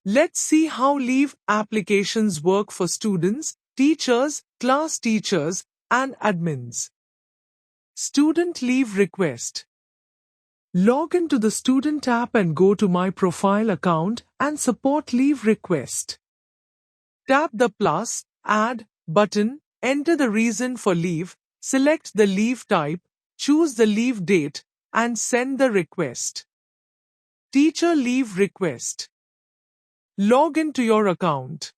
Let's see how leave applications work for students, teachers, class teachers, and admins. Student leave request. Log into the student app and go to My Profile account and support leave request. Tap the plus, add button, enter the reason for leave, select the leave type, choose the leave date, and send the request. Teacher leave request. Log into your account.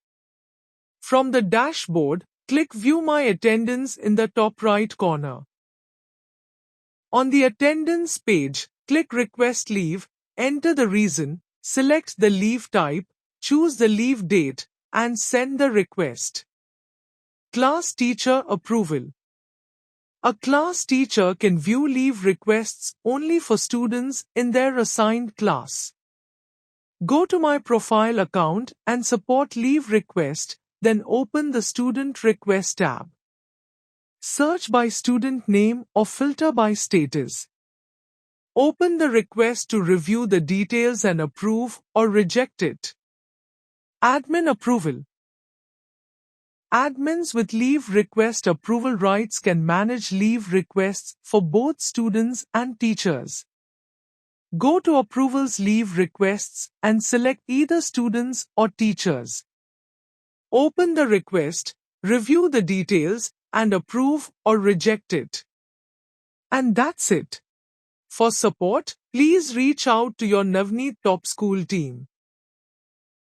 From the dashboard, click View My Attendance in the top right corner. On the attendance page, click Request Leave, enter the reason, select the leave type, choose the leave date, and send the request. Class Teacher Approval. A class teacher can view leave requests only for students in their assigned class. Go to My Profile account and support leave request, then open the Student Request tab. Search by student name or filter by status. Open the request to review the details and approve or reject it. Admin Approval. Admins with leave request approval rights can manage leave requests for both students and teachers. Go to Approvals Leave Requests and select either students or teachers. Open the request, review the details, and approve or reject it. And that's it. For support, please reach out to your Navneet TopSchool team.